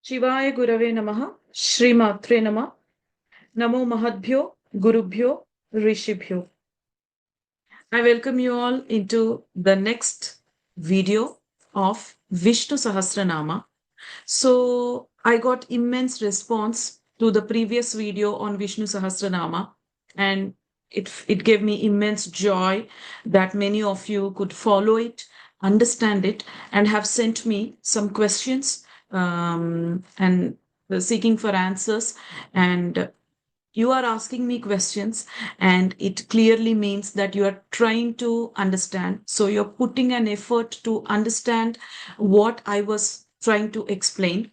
Shivaya Gurave Namaha, Shri Matre Nama, Namo Mahadbhyo, Gurubhyo, Rishibhyo. I welcome you all into the next video of Vishnu Sahasranama. So I got immense response to the previous video on Vishnu Sahasranama, and it gave me immense joy that many of you could follow it, understand it, and have sent me some questions and seeking for answers. And you are asking me questions, and it clearly means that you are trying to understand. So you're putting an effort to understand what I was trying to explain.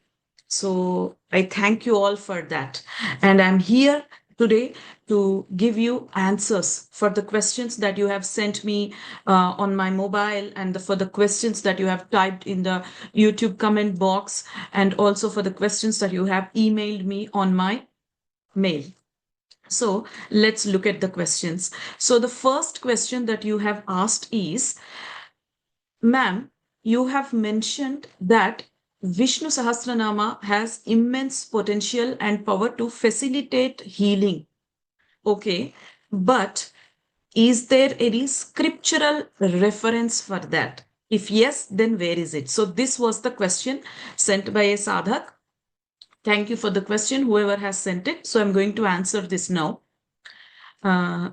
So I thank you all for that. And I'm here today to give you answers for the questions that you have sent me on my mobile, and for the questions that you have typed in the YouTube comment box, and also for the questions that you have emailed me on my mail. So let's look at the questions. So the first question that you have asked is, ma'am, you have mentioned that Vishnu Sahasranama has immense potential and power to facilitate healing. Okay, but is there any scriptural reference for that? If yes, then where is it? So this was the question sent by a sadhak. Thank you for the question, whoever has sent it. So I'm going to answer this now.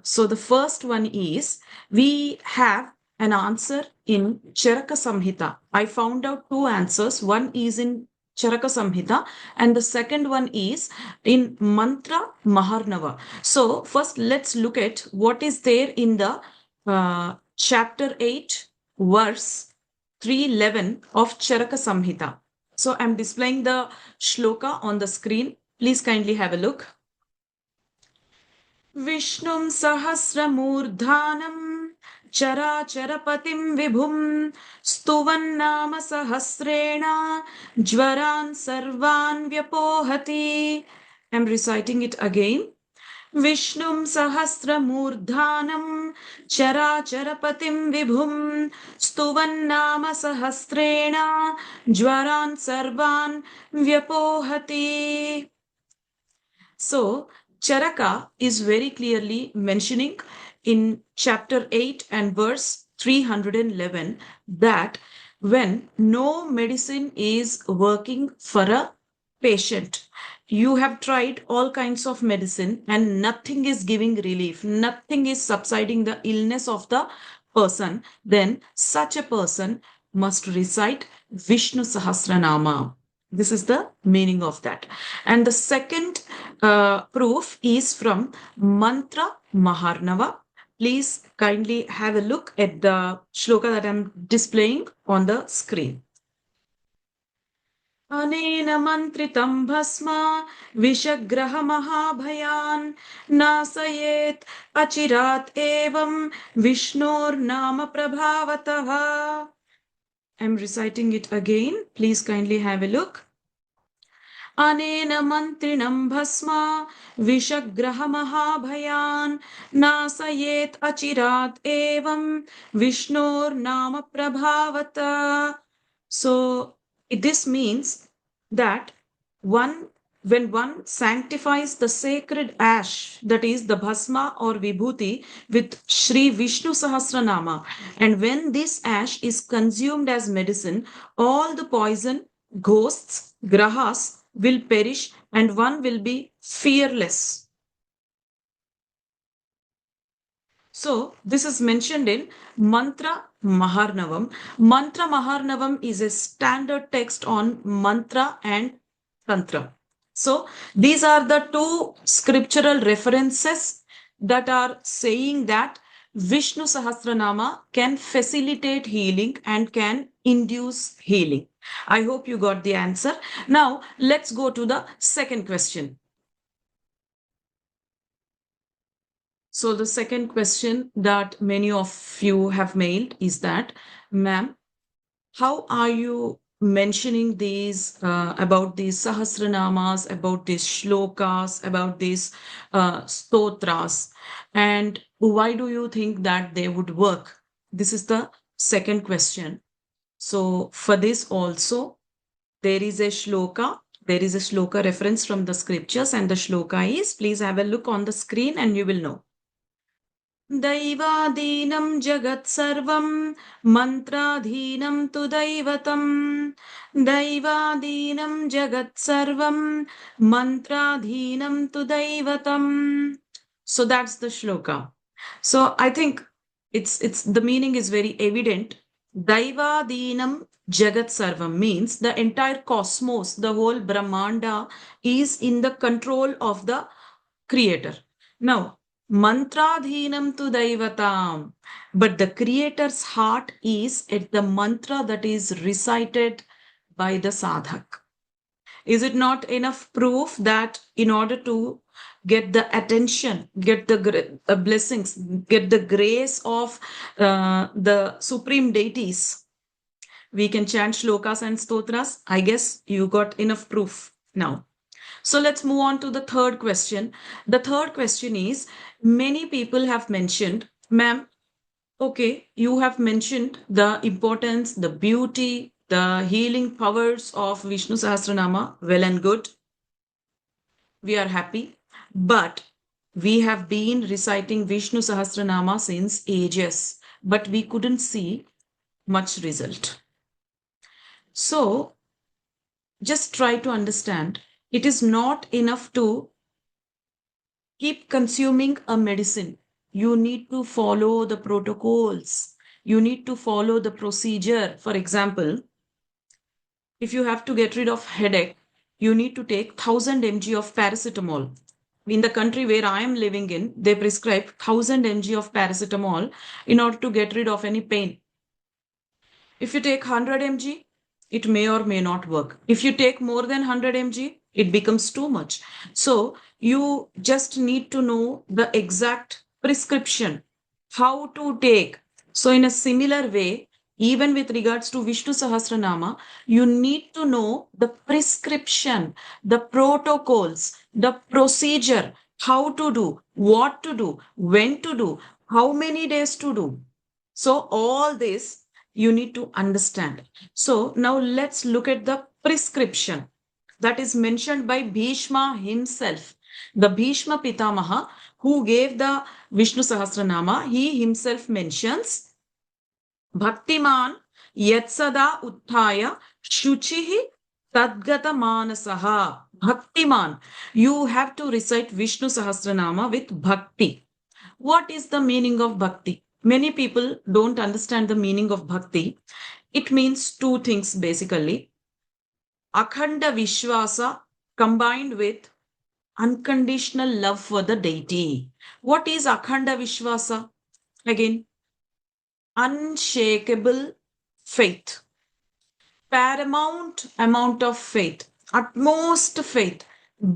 So the first one is, we have an answer in Charaka Samhita. I found out two answers. One is in Charaka Samhita, and the second one is in Mantra Maharnava. So first, let's look at what is there in the chapter 8, verse 311 of Charaka Samhita. So I'm displaying the shloka on the screen. Please kindly have a look. विष्णुं सहस्रमूर्धानं चराचरपतिं विभुं स्तुवन्नाम सहस्रेण ज्वरान् सर्वान् व्यपोहति. I'm reciting it again. विष्णुं सहस्रमूर्धानं चराचरपतिं विभुं स्तुवन्नाम सहस्रेण ज्वरान् सर्वान् व्यपोहति. So Charaka is very clearly mentioning in chapter 8 and verse 311 that when no medicine is working for a patient, you have tried all kinds of medicine and nothing is giving relief, nothing is subsiding the illness of the person, then such a person must recite Vishnu Sahasranama. This is the meaning of that. And the second proof is from Mantra Maharnava. Please kindly have a look at the shloka that I'm displaying on the screen. अनेन मन्त्रितं भस्म विषग्रह महाभयान् नासयेत् अचिरात् एवं विष्णोर्नाम प्रभावतः. I'm reciting it again. Please kindly have a look. अनेन मन्त्रिणं भस्म विषग्रह महाभयान् नासयेत् अचिरात् एवं विष्णोर्नाम प्रभावत. So this means that when one sanctifies the sacred ash, that is the bhasma or vibhuti, with Shri Vishnu Sahasranama, and when this ash is consumed as medicine, all the poison, ghosts, grahas will perish and one will be fearless. So this is mentioned in Mantra Maharnavam. Mantra Maharnavam is a standard text on mantra and tantra. So these are the two scriptural references that are saying that Vishnu Sahasranama can facilitate healing and can induce healing. I hope you got the answer. Now let's go to the second question. So the second question that many of you have mailed is that, ma'am, how are you mentioning these about these Sahasranamas, about these shlokas, about these stotras, and why do you think that they would work? This is the second question. So for this also, there is a shloka There is a shloka reference from the scriptures, and the shloka is, please have a look on the screen and you will know. दैवादीनं जगत्सर्वं मन्त्राधीनं तु दैवतं दैवादीनं जगत्सर्वं मन्त्राधीनं तु दैवतं. So that's the shloka. So I think it's the meaning is very evident. Daivadinam Jagat Sarvam means the entire cosmos, the whole Brahmanda is in the control of the creator. Now, mantradhinam tu daivatam. But the creator's heart is at the mantra that is recited by the sadhak. Is it not enough proof that in order to get the attention, get the blessings, get the grace of the supreme deities, we can chant shlokas and stotras? I guess you got enough proof now. So let's move on to the third question. The third question is, many people have mentioned, ma'am, okay, you have mentioned the importance, the beauty, the healing powers of Vishnu Sahasranama. Well and good. We are happy. But we have been reciting Vishnu Sahasranama since ages, but we couldn't see much result. So just try to understand, it is not enough to keep consuming a medicine. You need to follow the protocols. You need to follow the procedure. For example, if you have to get rid of headache, you need to take 1000 mg of paracetamol. In the country where I am living in, they prescribe 1000 mg of paracetamol in order to get rid of any pain. If you take 100 mg, it may or may not work. If you take more than 100 mg, it becomes too much. So you just need to know the exact prescription, how to take. So in a similar way, even with regards to Vishnu Sahasranama, you need to know the prescription, the protocols, the procedure, how to do, what to do, when to do, how many days to do. So all this you need to understand. So now let's look at the prescription that is mentioned by Bhishma himself. The Bhishma Pitamaha who gave the Vishnu Sahasranama, he himself mentions Bhaktiman Yatsada Uttaya Shuchihi Tadgata Manasaha. Bhaktiman. You have to recite Vishnu Sahasranama with bhakti. What is the meaning of bhakti? Many people don't understand the meaning of bhakti. It means two things basically. Akhanda Vishwasa combined with unconditional love for the deity. What is Akhanda Vishwasa? Again, unshakable faith, paramount amount of faith, utmost faith,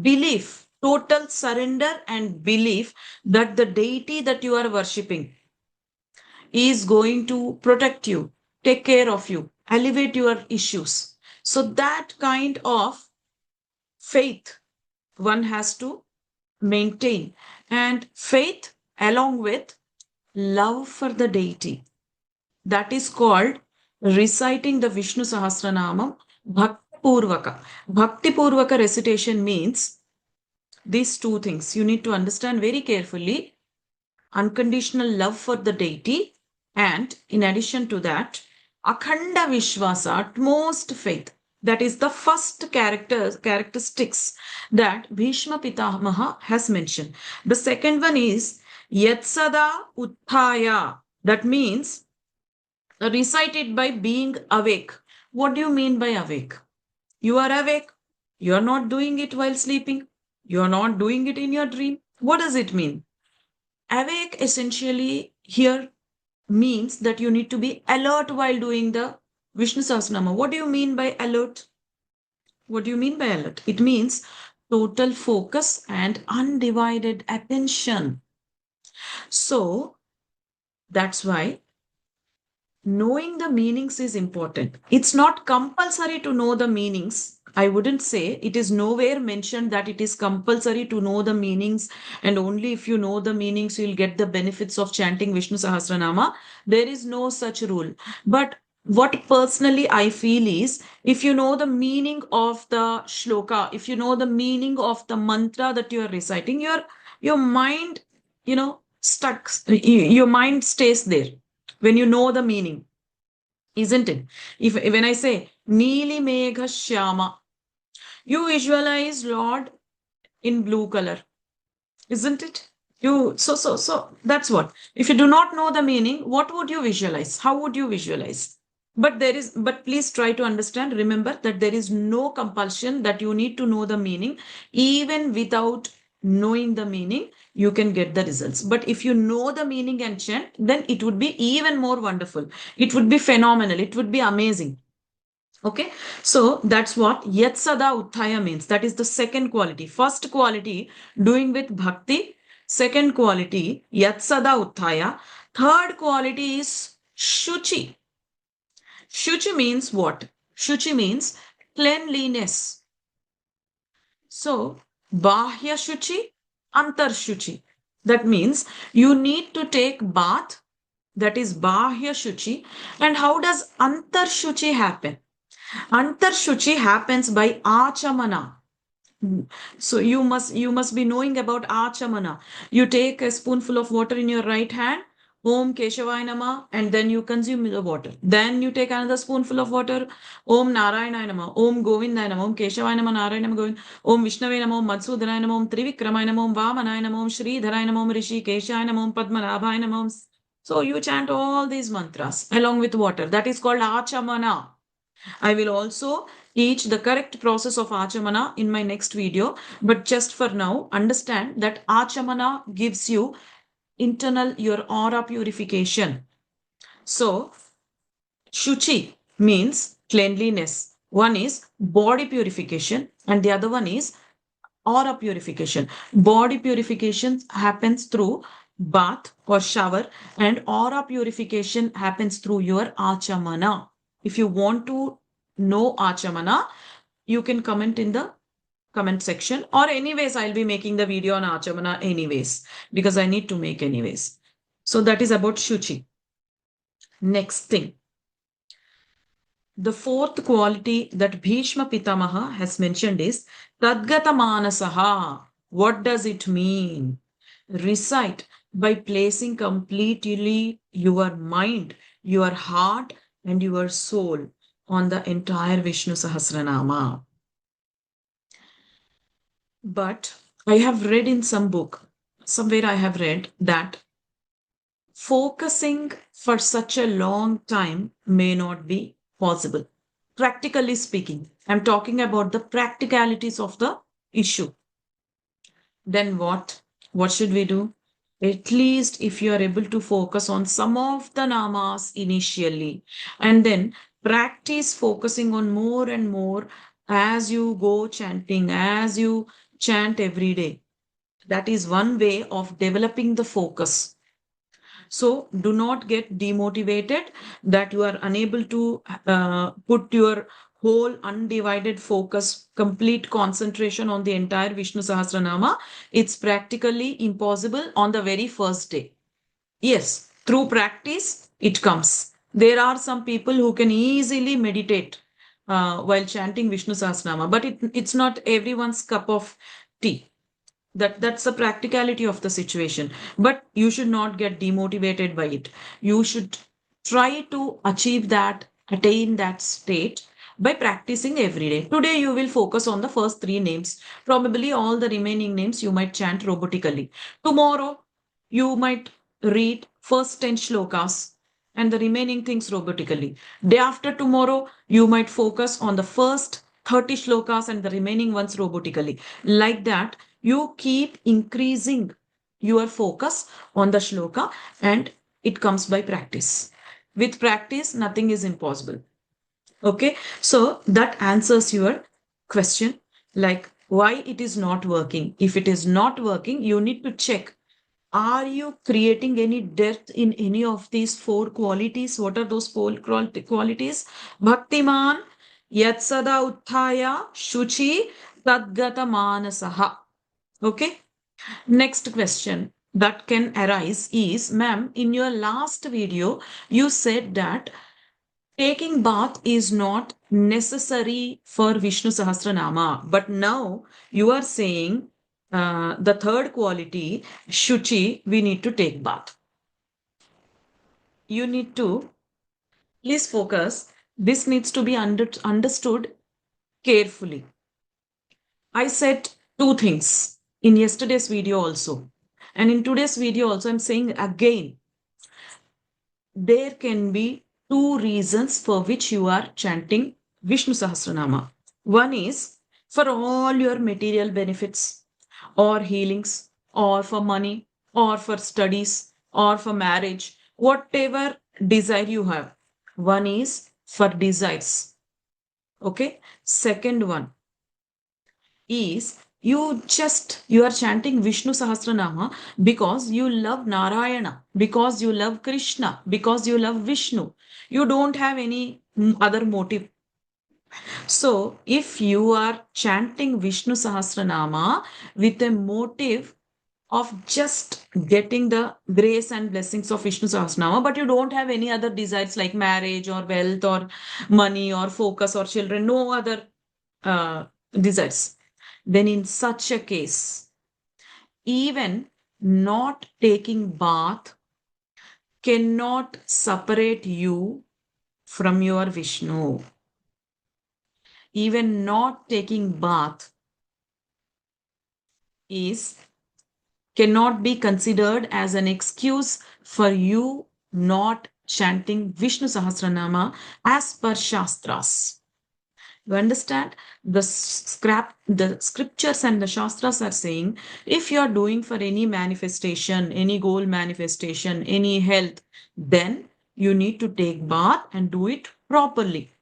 belief, total surrender and belief that the deity that you are worshipping is going to protect you, take care of you, elevate your issues. So that kind of faith one has to maintain, and faith along with love for the deity. That is called reciting the Vishnu Sahasranamam Bhakti Purvaka. Bhakti Purvaka recitation means these two things. You need to understand very carefully unconditional love for the deity, and in addition to that, Akhanda Vishwasa, utmost faith. That is the first characteristics that Bhishma Pitamaha has mentioned. The second one is Yatsada Utthaya. That means recite it by being awake. What do you mean by awake? You are awake. You are not doing it while sleeping. You are not doing it in your dream. What does it mean? Awake essentially here means that you need to be alert while doing the Vishnu Sahasranama. What do you mean by alert? What do you mean by alert? It means total focus and undivided attention. So that's why knowing the meanings is important. It's not compulsory to know the meanings. I wouldn't say it is nowhere mentioned that it is compulsory to know the meanings, and only if you know the meanings you'll get the benefits of chanting Vishnu Sahasranama. There is no such rule. But what personally I feel is, if you know the meaning of the shloka, if you know the meaning of the mantra that you are reciting, your mind, stuck. Your mind stays there when you know the meaning, isn't it? If when I say Neeli Megha Shyama, you visualize Lord in blue color, isn't it? So that's what. If you do not know the meaning, what would you visualize? How would you visualize? But please try to understand, remember that there is no compulsion that you need to know the meaning. Even without knowing the meaning, you can get the results. But if you know the meaning and chant, then it would be even more wonderful. It would be phenomenal. It would be amazing. Okay, so that's what Yatsada Utthaya means. That is the second quality. First quality, doing with bhakti. Second quality, Yatsada Utthaya. Third quality is Shuchi. Shuchi means what? Shuchi means cleanliness. So, Bahya Shuchi, Antar Shuchi. That means you need to take bath. That is Bahya Shuchi. And how does Antar Shuchi happen? Antar Shuchi happens by Achamana. So you must be knowing about Achamana. You take a spoonful of water in your right hand, Om Keshavaya Nama, and then you consume the water. Then you take another spoonful of water, Om Narayana Nama, Om Govindaya Nama, Om Keshavaya Nama, Narayana Nama, Govind, Om Vishnave Nama, Om Madhusudanaya Nama, Om Trivikramaya Nama, Om Vamanaya Nama, Om Sridharaya Nama, Om Rishi Keshaya Nama, Om Padmanabhaya Nama. So you chant all these mantras along with water. That is called Achamana. I will also teach the correct process of Achamana in my next video. But just for now, understand that Achamana gives you internal, your aura purification. So, Shuchi means cleanliness. One is body purification and the other one is aura purification. Body purification happens through bath or shower, and aura purification happens through your Achamana. If you want to know Achamana, you can comment in the comment section, or anyways I'll be making the video on Achamana anyways, because I need to make anyways. So that is about Shuchi. Next thing, the fourth quality that Bhishma Pitamaha has mentioned is Tadgata Manasaha. What does it mean? Recite by placing completely your mind, your heart, and your soul on the entire Vishnu Sahasranama. But I have read in some book, somewhere I have read that focusing for such a long time may not be possible. Practically speaking, I'm talking about the practicalities of the issue. Then what? What should we do? At least if you are able to focus on some of the namas initially, and then practice focusing on more and more as you go chanting, as you chant every day. That is one way of developing the focus. So do not get demotivated that you are unable to put your whole undivided focus, complete concentration on the entire Vishnu Sahasranama. It's practically impossible on the very first day. Yes, through practice, it comes. There are some people who can easily meditate while chanting Vishnu Sahasranama, but it's not everyone's cup of tea. That's the practicality of the situation, but you should not get demotivated by it. You should try to achieve that, attain that state by practicing every day. Today you will focus on the first three names. Probably all the remaining names you might chant robotically. Tomorrow you might read first 10 shlokas and the remaining things robotically. Day after tomorrow, you might focus on the first 30 shlokas and the remaining ones robotically. Like that, you keep increasing your focus on the shloka, and it comes by practice. With practice, nothing is impossible. Okay, so that answers your question, like why it is not working. If it is not working, you need to check, are you creating any depth in any of these four qualities? What are those four qualities? Bhaktiman, Yatsada Utthaya, Shuchi, Tadgata Manasaha. Okay. Next question that can arise is, ma'am, in your last video, you said that Taking bath is not necessary for Vishnu Sahasranama, but now you are saying the third quality, Shuchi, we need to take bath. You need to, please focus, this needs to be understood carefully. I said two things in yesterday's video also. And in today's video also, I'm saying again, there can be two reasons for which you are chanting Vishnu Sahasranama. One is for all your material benefits or healings or for money or for studies or for marriage, whatever desire you have. One is for desires. Okay. Second one is you are chanting Vishnu Sahasranama because you love Narayana, because you love Krishna, because you love Vishnu. You don't have any other motive. So if you are chanting Vishnu Sahasranama with a motive of just getting the grace and blessings of Vishnu Sahasranama, but you don't have any other desires like marriage or wealth or money or focus or children, no other desires, then in such a case, even not taking bath cannot separate you from your Vishnu. Even not taking bath is cannot be considered as an excuse for you not chanting Vishnu Sahasranama as per Shastras. You understand? The scriptures and the Shastras are saying if you are doing for any manifestation, any goal manifestation, any health, then you need to take bath and do it properly.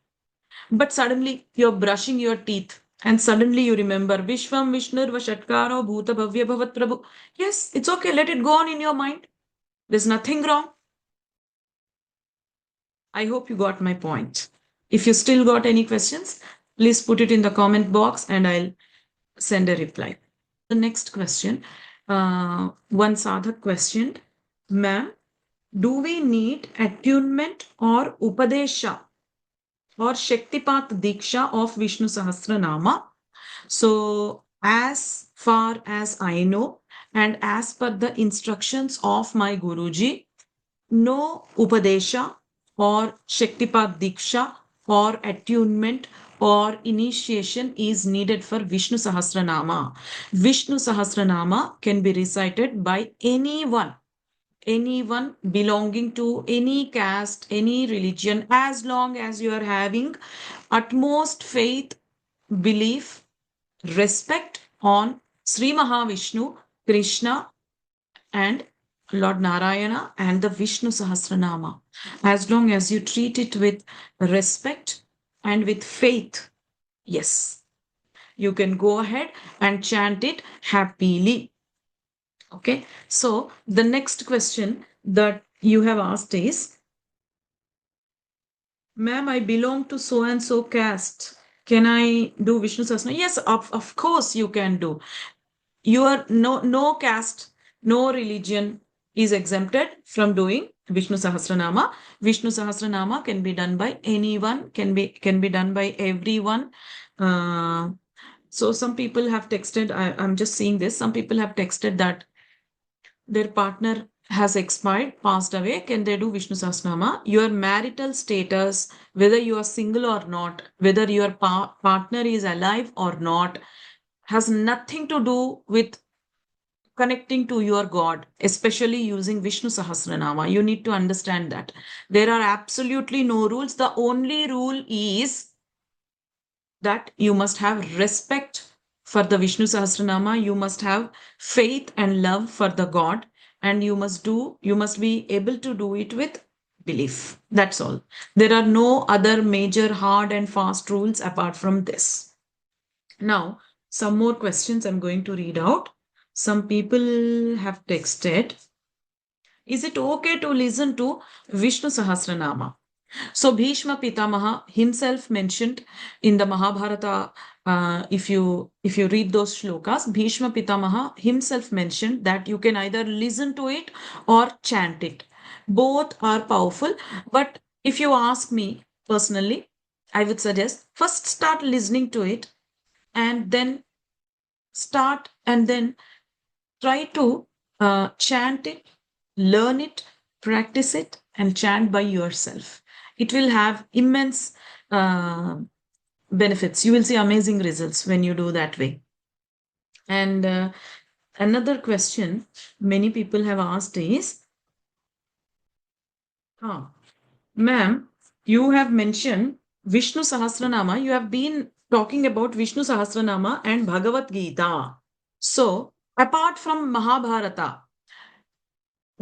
But suddenly you're brushing your teeth and suddenly you remember Vishwam Vishnur Vashatkaro Bhuta Bhavya Bhavat Prabhu. Yes, it's okay. Let it go on in your mind. There's nothing wrong. I hope you got my point. If you still got any questions, please put it in the comment box and I'll send a reply. The next question, one sadhak questioned, ma'am, do we need attunement or upadesha or Shaktipat Diksha of Vishnu Sahasranama? So, as far as I know, and as per the instructions of my Guruji, no Upadesha or Shaktipat Diksha or attunement or initiation is needed for Vishnu Sahasranama. Vishnu Sahasranama can be recited by anyone belonging to any caste, any religion, as long as you are having utmost faith, belief, respect on Sri Mahavishnu, Krishna, and Lord Narayana and the Vishnu Sahasranama. As long as you treat it with respect and with faith, yes, you can go ahead and chant it happily. Okay, so the next question that you have asked is, ma'am, I belong to so and so caste. Can I do Vishnu Sahasranama? Yes, of course you can do. Your no caste, no religion is exempted from doing Vishnu Sahasranama. Vishnu Sahasranama can be done by anyone, can be done by everyone. So some people have texted, I'm just seeing this, some people have texted that their partner has expired, passed away, can they do Vishnu Sahasranama? Your marital status, whether you are single or not, whether your partner is alive or not, has nothing to do with connecting to your God, especially using Vishnu Sahasranama. You need to understand that. There are absolutely no rules. The only rule is that you must have respect for the Vishnu Sahasranama. You must have faith and love for the God. And you must be able to do it with belief. That's all. There are no other major hard and fast rules apart from this. Now, some more questions I'm going to read out. Some people have texted, is it okay to listen to Vishnu Sahasranama? So Bhishma Pitamaha himself mentioned in the Mahabharata, if you read those shlokas, Bhishma Pitamaha himself mentioned that you can either listen to it or chant it. Both are powerful, but if you ask me, personally, I would suggest first start listening to it and then try to chant it, learn it, practice it, and chant by yourself. It will have immense benefits. You will see amazing results when you do that way. And another question many people have asked is, ma'am, you have mentioned Vishnu Sahasranama. You have been talking about Vishnu Sahasranama and Bhagavad Gita. So, apart from Mahabharata,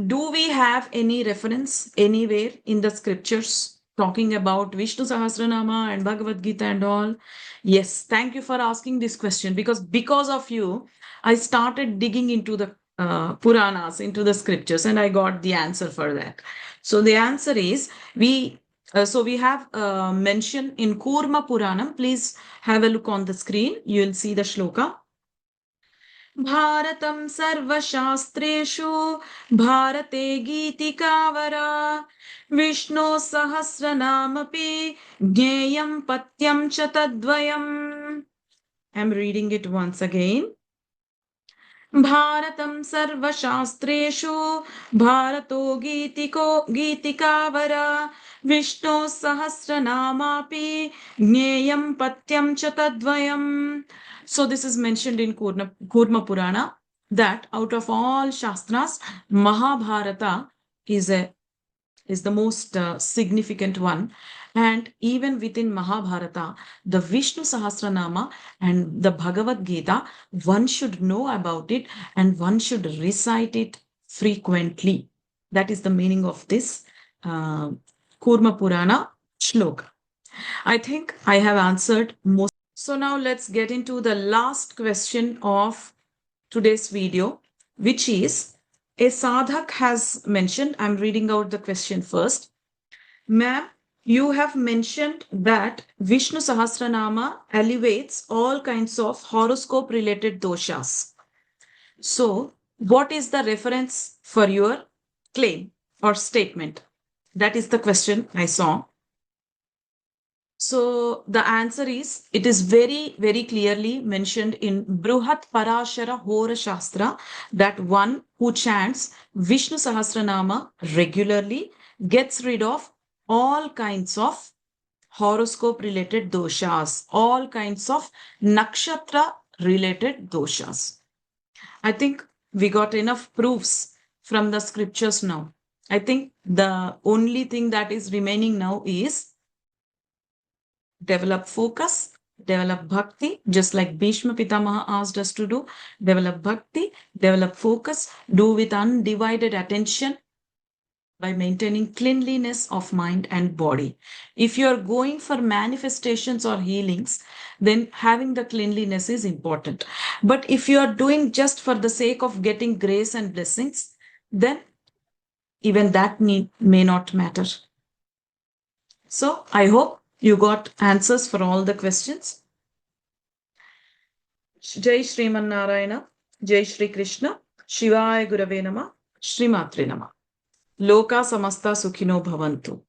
do we have any reference anywhere in the scriptures talking about Vishnu Sahasranama and Bhagavad Gita and all? Yes, thank you for asking this question, because of you, I started digging into the Puranas, into the scriptures, and I got the answer for that. So the answer is we have mentioned in Kurma Puranam. Please have a look on the screen. You will see the shloka. भारतं सर्वशास्त्रेषु भारते गीतिकावरा विष्णो सहस्रनामपि ज्ञेयं पत्यं च तद्वयम्. I'm reading it once again. भारतं सर्वशास्त्रेषु भारतो गीतिकावरा विष्णो सहस्रनामापि ज्ञेयं पत्यं च तद्वयम्. So this is mentioned in Kurma Purana that out of all Shastras, Mahabharata is the most significant one. And even within Mahabharata, the Vishnu Sahasranama and the Bhagavad Gita, one should know about it and one should recite it frequently. That is the meaning of this Kurma Purana shloka. I think I have answered most. So now let's get into the last question of today's video, which is a sadhak has mentioned. I'm reading out the question first. Ma'am, you have mentioned that Vishnu Sahasranama elevates all kinds of horoscope related doshas. So, what is the reference for your claim or statement? That is the question I saw. So the answer is, it is very, very clearly mentioned in Bruhat Parashara Hora Shastra that one who chants Vishnu Sahasranama regularly gets rid of all kinds of horoscope related doshas, all kinds of nakshatra related doshas. I think we got enough proofs from the scriptures now. I think the only thing that is remaining now is develop focus, develop bhakti, just like Bhishma Pitamaha asked us to do. Develop bhakti, develop focus, do with undivided attention by maintaining cleanliness of mind and body. If you are going for manifestations or healings, then having the cleanliness is important. But if you are doing just for the sake of getting grace and blessings, then even that may not matter. So I hope you got answers for all the questions. Jai Shriman Narayana, Jai Shri Krishna, Shivaya Gurave Nama, Shri Matre Nama. Loka samasta sukhino bhavantu.